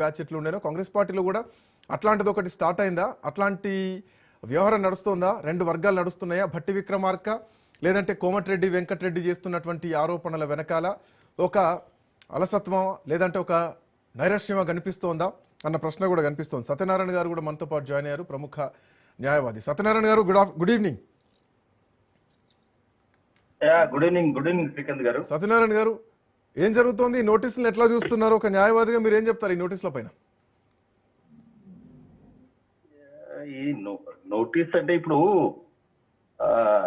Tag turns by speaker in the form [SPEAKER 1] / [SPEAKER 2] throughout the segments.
[SPEAKER 1] Batch ఎట్లా ఉండేనో కాంగ్రెస్ పార్టీలో కూడా అట్లాంటిది ఒకటి స్టార్ట్ అయిందా? అట్లాంటి వ్యవహారం నడుస్తుందా? రెండు వర్గాలు నడుస్తున్నాయా? భట్టి విక్రమార్క లేదంటే కోమటిరెడ్డి వెంకటరెడ్డి చేస్తున్నటువంటి ఆరోపణల వెనకాల ఒక అలసత్వం లేదంటే ఒక నైరాశ్యమా కనిపిస్తోందా అన్న ప్రశ్న కూడా కనిపిస్తోంది. సత్యనారాయణ గారు కూడా మనతో పాటు జాయిన్ అయ్యారు, ప్రముఖ న్యాయవాది. సత్యనారాయణ గారు, good evening.
[SPEAKER 2] Good evening Srikanth గారు.
[SPEAKER 1] సత్యనారాయణ గారు, ఏం జరుగుతోంది? ఈ నోటీసులను ఎట్లా చూస్తున్నారు? ఒక న్యాయవాదిగా మీరు ఏం చెప్తారు ఈ నోటీసుల పైన?
[SPEAKER 2] ఈ నోటీస్ అంటే ఇప్పుడు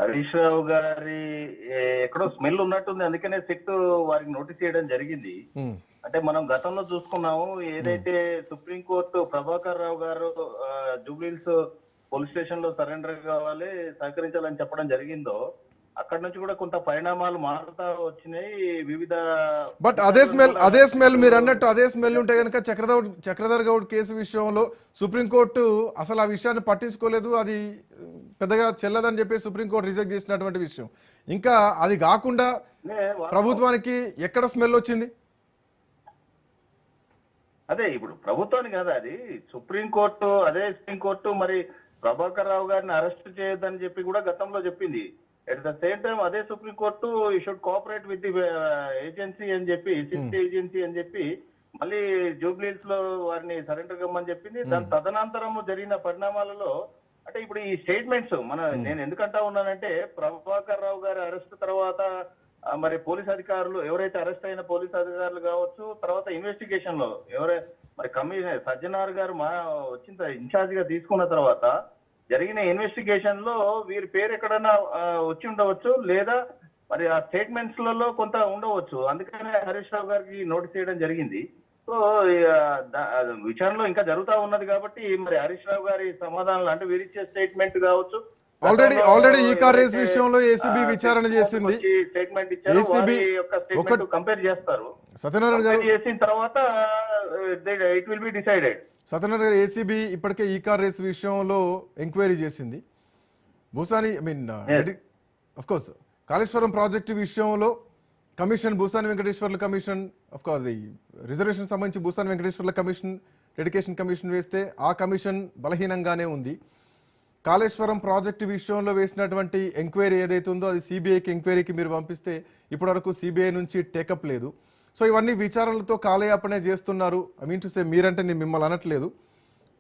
[SPEAKER 2] హరీష్ రావు గారి ఎక్కడో స్మెల్ ఉన్నట్టుంది, అందుకనే సిట్ వారికి నోటీస్ చేయడం జరిగింది. అంటే మనం గతంలో చూసుకున్నాము, ఏదైతే సుప్రీంకోర్టు ప్రభాకర్ రావు గారు జూబ్లీహిల్స్ పోలీస్ స్టేషన్ లో సరెండర్ కావాలి, సహకరించాలని చెప్పడం జరిగిందో అక్కడ నుంచి కూడా కొంత పరిణామాలు మారుతా వచ్చినాయి. వివిధ
[SPEAKER 1] బట్ అదే స్మెల్ మీరు అన్నట్టు అదే స్మెల్ ఉంటే కనుక చక్రధర్ గౌడ్ కేసు విషయంలో సుప్రీంకోర్టు అసలు ఆ విషయాన్ని పట్టించుకోలేదు, అది పెద్దగా చెల్లదని చెప్పి సుప్రీంకోర్టు రిజెక్ట్ చేసినటువంటి విషయం. ఇంకా అది కాకుండా ప్రభుత్వానికి ఎక్కడ స్మెల్ వచ్చింది?
[SPEAKER 2] అదే ఇప్పుడు ప్రభుత్వానికి కదా, అది సుప్రీంకోర్టు, అదే సుప్రీంకోర్టు మరి ప్రభాకర్ రావు గారిని అరెస్ట్ చేయొద్దని చెప్పి కూడా గతంలో చెప్పింది. ఎట్ ద సేమ్ టైం అదే supreme court you should cooperate with the agency అని చెప్పి, సిట్ ఏజెన్సీ అని చెప్పి మళ్ళీ జూబ్లీహిల్స్ లో వారిని సరెండర్ కమ్మని చెప్పింది. దాని తదనంతరం జరిగిన పరిణామాలలో అంటే ఇప్పుడు ఈ స్టేట్మెంట్స్ నేను ఎందుకంటా ఉన్నానంటే, ప్రభాకర్ రావు గారి అరెస్ట్ తర్వాత మరి పోలీస్ అధికారులు ఎవరైతే అరెస్ట్ అయిన పోలీస్ అధికారులు కావచ్చు, తర్వాత ఇన్వెస్టిగేషన్ లో మరి కమిషనర్ సజ్జనార్ గారు వచ్చిన ఇన్ఛార్జ్ గా తీసుకున్న తర్వాత జరిగిన ఇన్వెస్టిగేషన్ లో వీరి పేరు ఎక్కడన్నా వచ్చి ఉండవచ్చు, లేదా మరి ఆ స్టేట్మెంట్స్ లలో కొంత ఉండవచ్చు. అందుకనే హరీష్ రావు గారికి నోటీస్ చేయడం జరిగింది. సో విచారణలో ఇంకా జరుగుతా ఉన్నది కాబట్టి మరి హరీష్ రావు గారి సమాధానాలు అంటే వీరిచ్చే స్టేట్మెంట్ కావచ్చు,
[SPEAKER 1] ఆల్రెడీ ఈ కార్ రేస్ విషయంలో ఏసీబీ విచారణ చేసింది.
[SPEAKER 2] స్టేట్మెంట్ ఇచ్చారు, వారి యొక్క స్టేట్మెంట్ కంపేర్ చేస్తారు.
[SPEAKER 1] సత్యనారాయణ గారు
[SPEAKER 2] చేసిన తర్వాత it will be decided.
[SPEAKER 1] Satyanarayana గారు, ఏసీబీ ఇప్పటికే ఈ కార్ రేస్ విషయంలో ఎంక్వైరీ చేసింది. Bhusani of course Kaleshwaram project విషయంలో కమిషన్ భూసాని వెంకటేశ్వర్ల కమిషన్, అఫ్ కోర్స్ ఈ రిజర్వేషన్ సంబంధించి భూసాని వెంకటేశ్వర్ల కమిషన్, డెడికేషన్ కమిషన్ వేస్తే ఆ కమిషన్ బలహీనంగానే ఉంది. కాళేశ్వరం ప్రాజెక్టు విషయంలో వేసినటువంటి ఎంక్వైరీ ఏదైతే ఉందో అది సిబిఐకి ఎంక్వైరీకి మీరు పంపిస్తే ఇప్పటివరకు సిబిఐ నుంచి టేకప్ లేదు. సో ఇవన్నీ విచారణలతో కాలయాపనే చేస్తున్నారు. ఐ మీన్ టు సే, మీరంటే నేను మిమ్మల్ని అనట్లేదు,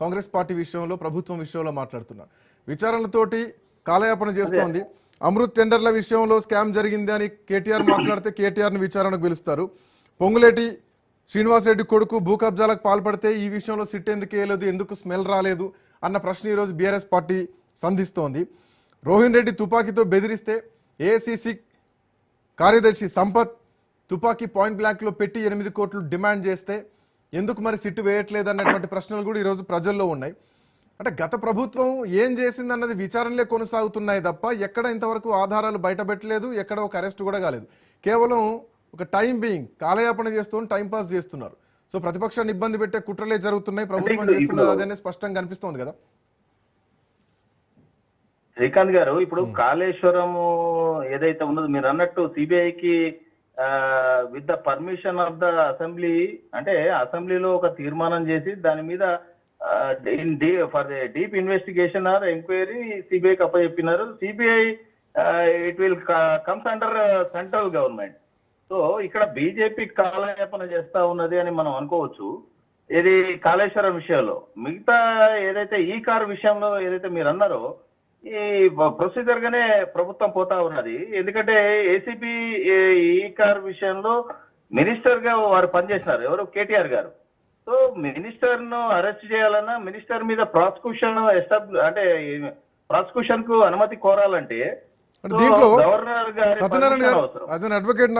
[SPEAKER 1] కాంగ్రెస్ పార్టీ విషయంలో ప్రభుత్వం విషయంలో మాట్లాడుతున్నారు. విచారణలతోటి కాలయాపన చేస్తోంది. అమృత్ టెండర్ల విషయంలో స్కామ్ జరిగింది అని కేటీఆర్ మాట్లాడితే కేటీఆర్ని విచారణకు పిలుస్తారు. పొంగులేటి శ్రీనివాసరెడ్డి కొడుకు భూ కబ్జాలకు పాల్పడితే ఈ విషయంలో సిట్ ఎందుకు వేయలేదు, ఎందుకు స్మెల్ రాలేదు అన్న ప్రశ్న ఈరోజు బీఆర్ఎస్ పార్టీ సంధిస్తోంది. రోహిన్ రెడ్డి తుపాకీతో బెదిరిస్తే ఏఐసిసి కార్యదర్శి సంపత్ తుపాకీ పాయింట్ బ్లాంక్లో పెట్టి 8 కోట్లు డిమాండ్ చేస్తే ఎందుకు మరి సిట్టు వేయట్లేదు అన్నటువంటి ప్రశ్నలు కూడా ఈరోజు ప్రజల్లో ఉన్నాయి. అంటే గత ప్రభుత్వం ఏం చేసింది అన్నది విచారణలే కొనసాగుతున్నాయి తప్ప ఎక్కడ ఇంతవరకు ఆధారాలు బయటపెట్టలేదు, ఎక్కడ ఒక అరెస్ట్ కూడా కాలేదు. కేవలం ఒక టైం బీయింగ్ కాలయాపన చేస్తూ టైం పాస్ చేస్తున్నారు. సో ప్రతిపక్షాన్ని ఇబ్బంది పెట్టే కుట్రలే జరుగుతున్నాయి, ప్రభుత్వం చేస్తున్నది అదే స్పష్టంగా కనిపిస్తోంది కదా.
[SPEAKER 2] శ్రీకాంత్ గారు, ఇప్పుడు కాళేశ్వరం ఏదైతే ఉన్నదో మీరు అన్నట్టు సిబిఐకి with the permission of the assembly, అంటే అసెంబ్లీలో ఒక తీర్మానం చేసి దాని మీద for deep investigation or enquiry సిబిఐకి అప్పచెప్పినారు. CBI it will comes under central government. So ఇక్కడ బీజేపీ కాలయాపన చేస్తా ఉన్నది అని మనం అనుకోవచ్చు ఇది కాళేశ్వరం విషయంలో. మిగతా ఏదైతే ఈ కార్ విషయంలో ఏదైతే మీరు అన్నారో ఈ ప్రొసీజర్ గానే ప్రభుత్వం పోతా ఉన్నది. ఎందుకంటే ఏసీబీ ఈ కార్ విషయంలో మినిస్టర్ గా వారు పనిచేసినారు, ఎవరు కేటీఆర్ గారు. సో మినిస్టర్ ను అరెస్ట్ చేయాలన్నా, మినిస్టర్ మీద ప్రాసిక్యూషన్ అంటే ప్రాసిక్యూషన్ కు అనుమతి కోరాలంటే
[SPEAKER 1] దీంట్లో
[SPEAKER 2] గవర్నర్ గారి
[SPEAKER 1] సత్యనారాయణ గారు యాజ్ అన్ అడ్వకేట్